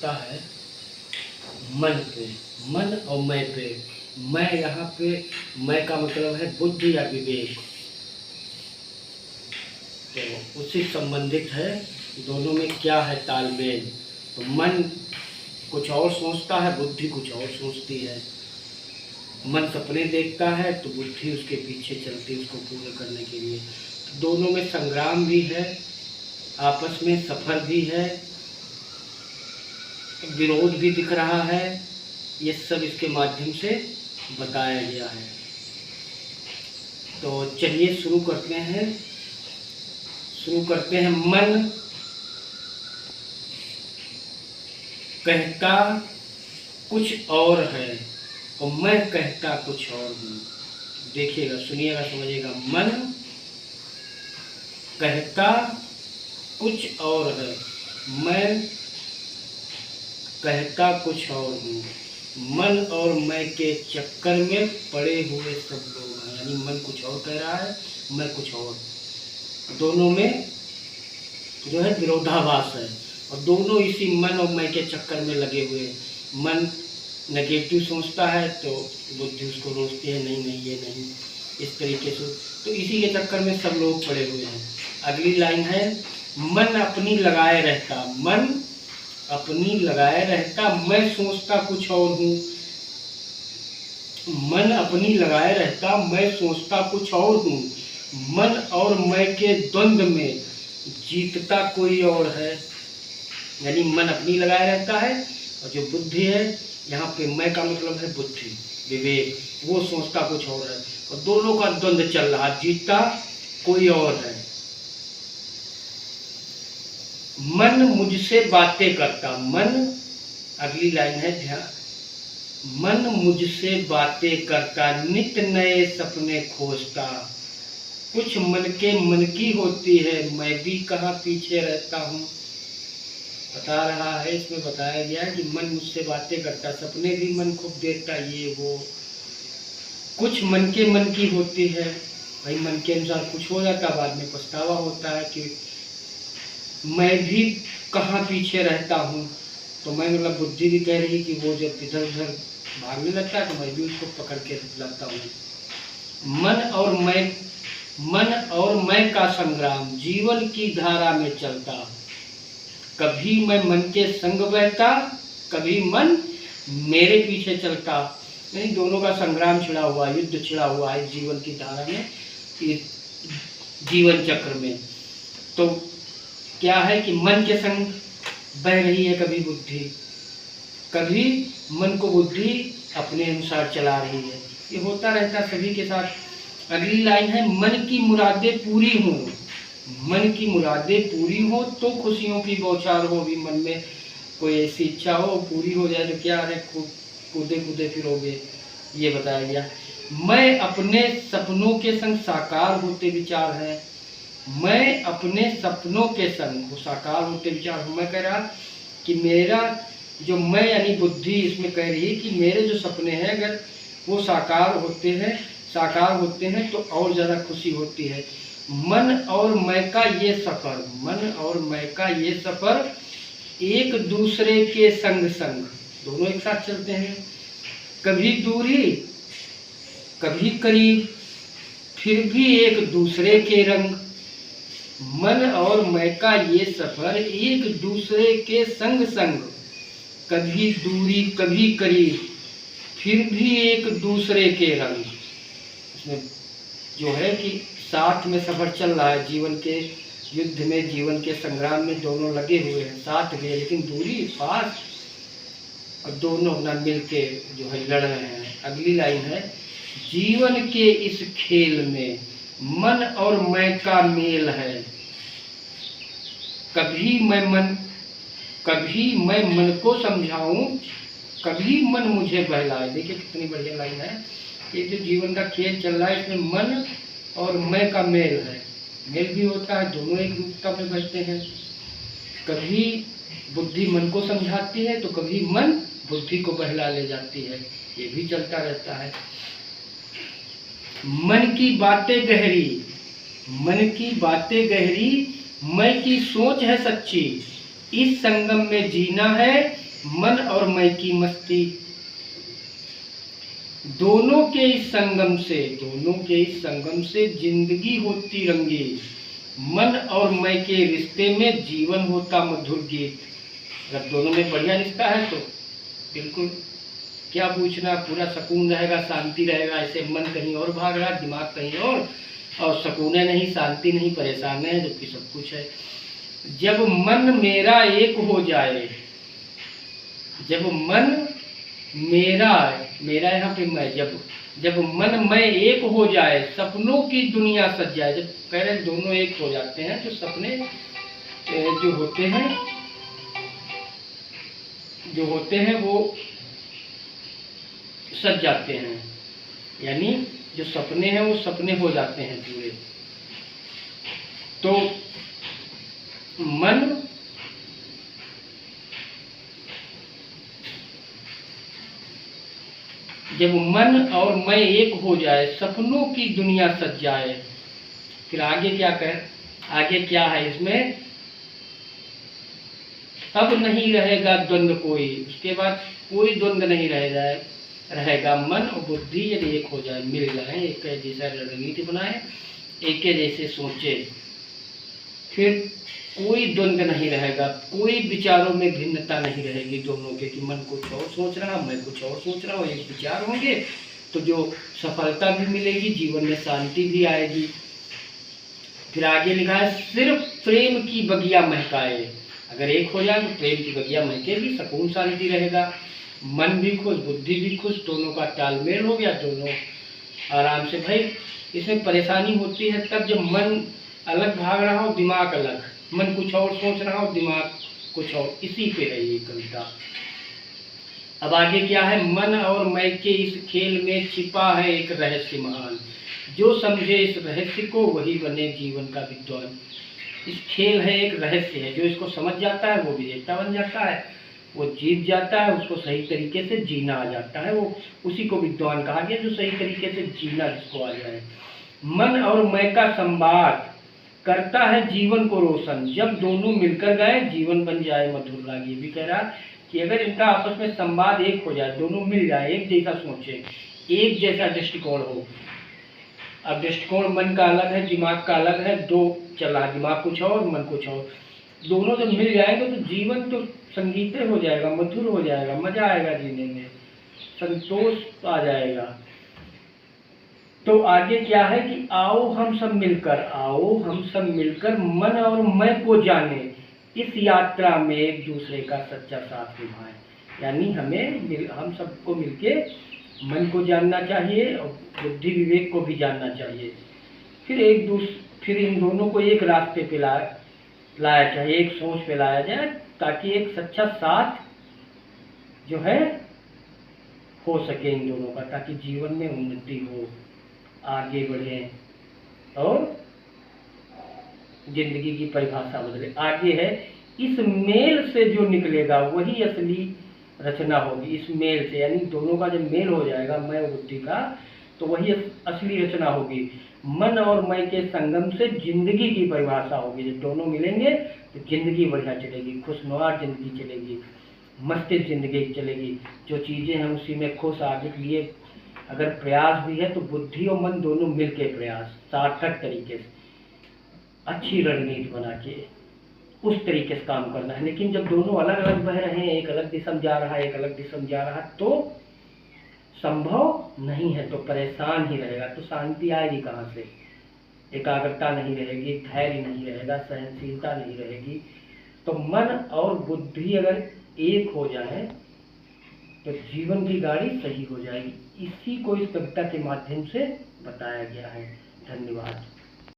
होता है मन पे, मन और मैं पे। मैं यहाँ पे, मैं का मतलब है बुद्धि या विवेक, तो उससे संबंधित है दोनों में क्या है तालमेल। तो मन कुछ और सोचता है, बुद्धि कुछ और सोचती है। मन सपने देखता है तो बुद्धि उसके पीछे चलती है उसको पूरा करने के लिए। तो दोनों में संग्राम भी है, आपस में सफर भी है, विरोध भी दिख रहा है। ये सब इसके माध्यम से बताया गया है। तो चलिए शुरू करते हैं। मन कहता कुछ और है और मैं कहता कुछ और हूँ। देखिएगा, सुनिएगा, समझिएगा। मन कहता कुछ और है, मैं कहता कुछ और हूँ। मन और मैं के चक्कर में पड़े हुए सब लोग हैं। यानी मन कुछ और कह रहा है, मैं कुछ और। दोनों में जो है विरोधाभास है और दोनों इसी मन और मैं के चक्कर में लगे हुए हैं। मन नेगेटिव सोचता है तो बुद्धि उसको रोकती है, नहीं नहीं ये नहीं, इस तरीके से। तो इसी के चक्कर में सब लोग पड़े हुए हैं। अगली लाइन है, मन अपनी लगाए रहता, मन अपनी लगाए रहता, मैं सोचता कुछ और हूँ। मन अपनी लगाए रहता, मैं सोचता कुछ और हूँ। मन और मैं के द्वंद्व में जीतता कोई और है। यानी मन अपनी लगाए रहता है और जो बुद्धि है, यहाँ पे मैं का मतलब है बुद्धि, विवेक, वो सोचता कुछ और है और दोनों का द्वंद्व चल रहा, जीतता कोई और है। मन मुझसे बातें करता, मन, अगली लाइन है ध्यान, मन मुझसे बातें करता, नित नए सपने खोजता। कुछ मन की होती है, मैं भी कहाँ पीछे रहता हूँ। बता रहा है, इसमें बताया गया है कि मन मुझसे बातें करता, सपने भी मन खूब देखता, ये वो। कुछ मन की होती है, भाई मन के अनुसार कुछ हो जाता, बाद में पछतावा होता है कि मैं भी कहाँ पीछे रहता हूँ। तो मैं मतलब बुद्धि भी कह रही कि वो जब इधर उधर भागने लगता है तो मैं भी उसको पकड़ के लाता हूँ। मन और मैं का संग्राम जीवन की धारा में चलता। कभी मैं मन के संग बहता, कभी मन मेरे पीछे चलता। यानी दोनों का संग्राम छिड़ा हुआ, युद्ध छिड़ा हुआ है जीवन की धारा में, जीवन चक्र में। तो क्या है कि मन के संग बह रही है कभी बुद्धि, कभी मन को बुद्धि अपने अनुसार चला रही है। ये होता रहता सभी के साथ। अगली लाइन है, मन की मुरादें पूरी हों, मन की मुरादें पूरी हो तो खुशियों की बौछार हो। भी मन में कोई ऐसी इच्छा हो, पूरी हो जाए तो क्या है, कूदे कूदे फिरोगे, ये बताया गया। मैं अपने सपनों के संग साकार होते विचार है, मैं अपने सपनों के संग, वो साकार होते विचार हूँ। मैं कह रहा कि मेरा जो मैं यानी बुद्धि इसमें कह रही है कि मेरे जो सपने हैं अगर वो साकार होते हैं तो और ज़्यादा खुशी होती है। मन और मैं का ये सफ़र, मन और मैं का ये सफ़र एक दूसरे के संग संग, दोनों एक साथ चलते हैं। कभी दूरी कभी करीब, फिर भी एक दूसरे के रंग। मन और मैं का ये सफ़र एक दूसरे के संग संग, कभी दूरी कभी करीब, फिर भी एक दूसरे के रंग। इसमें जो है कि साथ में सफ़र चल रहा है, जीवन के युद्ध में, जीवन के संग्राम में दोनों लगे हुए हैं, साथ में, लेकिन दूरी पास, और दोनों न मिल के जो है लड़ रहे हैं। अगली लाइन है, जीवन के इस खेल में मन और मैं का मेल है। कभी मैं मन को समझाऊं, कभी मन मुझे बहलाए। देखिए कितनी बढ़िया लाइन है। ये जो जीवन का खेल चल रहा है इसमें मन और मैं का मेल है, मेल भी होता है, दोनों एक रूपता में बचते हैं। कभी बुद्धि मन को समझाती है तो कभी मन बुद्धि को बहला ले जाती है, ये भी चलता रहता है। मन की बातें गहरी, मैं की सोच है सच्ची, इस संगम में जीना है, मन और मैं की मस्ती, दोनों के इस संगम से जिंदगी होती रंगी, मन और मैं के रिश्ते में जीवन होता मधुर गीत। अगर दोनों में बढ़िया रिश्ता है तो बिल्कुल क्या पूछना, पूरा सुकून रहेगा, शांति रहेगा। ऐसे मन कहीं और भाग रहा, दिमाग कहीं और सुकून नहीं, शांति नहीं, परेशान है, जबकि सब कुछ है। जब मन मेरा एक हो जाए, जब मन मेरा यहाँ पे मैं, जब मन मैं एक हो जाए, सपनों की दुनिया सज जाए। जब कह रहे दोनों एक हो जाते हैं तो सपने जो होते हैं वो सज जाते हैं, यानी जो सपने हैं वो सपने हो जाते हैं पूरे। तो मन जब मन और मैं एक हो जाए, सपनों की दुनिया सज जाए। फिर आगे क्या है इसमें, अब नहीं रहेगा द्वंद्व कोई, उसके बाद कोई द्वंद्व नहीं रहेगा। मन और बुद्धि यदि एक हो जाए, मिल जाए, एक जैसा रणनीति बनाए, एक जैसे सोचे, फिर कोई द्वंद्व नहीं रहेगा, कोई विचारों में भिन्नता नहीं रहेगी दोनों के, कि मन कुछ और सोच रहा, मैं कुछ और सोच रहा हूँ। एक विचार होंगे तो जो सफलता भी मिलेगी, जीवन में शांति भी आएगी। फिर आगे लिखा है, सिर्फ प्रेम की बगिया महकाए। अगर एक हो जाए तो प्रेम की बगिया महकेगी, सुकून शांति रहेगा, मन भी खुश, बुद्धि भी खुश, दोनों का तालमेल हो गया, दोनों आराम से। भाई इसमें परेशानी होती है तब जब मन अलग भाग रहा हो, दिमाग अलग, मन कुछ और सोच रहा हो, दिमाग कुछ और। इसी पे है ये कविता। अब आगे क्या है, मन और मैं के इस खेल में छिपा है एक रहस्य महान, जो समझे इस रहस्य को वही बने जीवन का विद्वान। इस खेल है, एक रहस्य है, जो इसको समझ जाता है वो विजेता बन जाता है, वो जीत जाता है, उसको सही तरीके से जीना आ जाता है, वो उसी को विद्वान कहा गया, जो सही तरीके से जीना जिसको आ जाए। मन और मैं का संवाद करता है जीवन को रोशन, जब दोनों मिलकर गए जीवन बन जाए मधुर राग। ये भी कह रहा कि अगर इनका आपस में संवाद एक हो जाए, दोनों मिल जाए, एक जैसा सोचे, एक जैसा दृष्टिकोण हो। अब दृष्टिकोण मन का अलग है, दिमाग का अलग है, दो चला, दिमाग कुछ और, मन कुछ और, दोनों जब मिल जाएंगे तो जीवन तो संगीत हो जाएगा, मधुर हो जाएगा, मजा आएगा जीने में, संतोष आ जाएगा। तो आगे क्या है कि आओ हम सब मिलकर मन और मैं को जाने, इस यात्रा में एक दूसरे का सच्चा साथ निभाएं। यानी हम सबको मिलके मन को जानना चाहिए और बुद्धि विवेक को भी जानना चाहिए। फिर इन दोनों को एक रास्ते पे लाया चाहिए, एक सोच पे लाया जाए, ताकि एक सच्चा साथ जो है हो सके इन दोनों का, ताकि जीवन में उन्नति हो, आगे बढ़े और जिंदगी की परिभाषा बदले। आगे है, इस मेल से जो निकलेगा वही असली रचना होगी। इस मेल से, यानी दोनों का जब मेल हो जाएगा मैं और बुद्धि का, तो वही असली रचना होगी। मन और मैं के संगम से जिंदगी की परिभाषा होगी। जब दोनों मिलेंगे तो जिंदगी बढ़िया चलेगी, खुशनुमा जिंदगी चलेगी, मस्त जिंदगी चलेगी। जो चीज़ें हैं उसी में खुश, आगे के लिए अगर प्रयास भी है तो बुद्धि और मन दोनों मिलके प्रयास, सार्थक तरीके से, अच्छी रणनीति बना के उस तरीके से काम करना है। लेकिन जब दोनों अलग अलग बह रहे हैं, एक अलग दिशा में जा रहा है, एक अलग दिशा में जा रहा है, तो संभव नहीं है, तो परेशान ही रहेगा, तो शांति आएगी कहाँ से, एकाग्रता नहीं रहेगी, धैर्य नहीं रहेगा, सहनशीलता नहीं रहेगी। तो मन और बुद्धि अगर एक हो जाए तो जीवन की गाड़ी सही हो जाएगी। इसी को इस कविता के माध्यम से बताया गया है। धन्यवाद।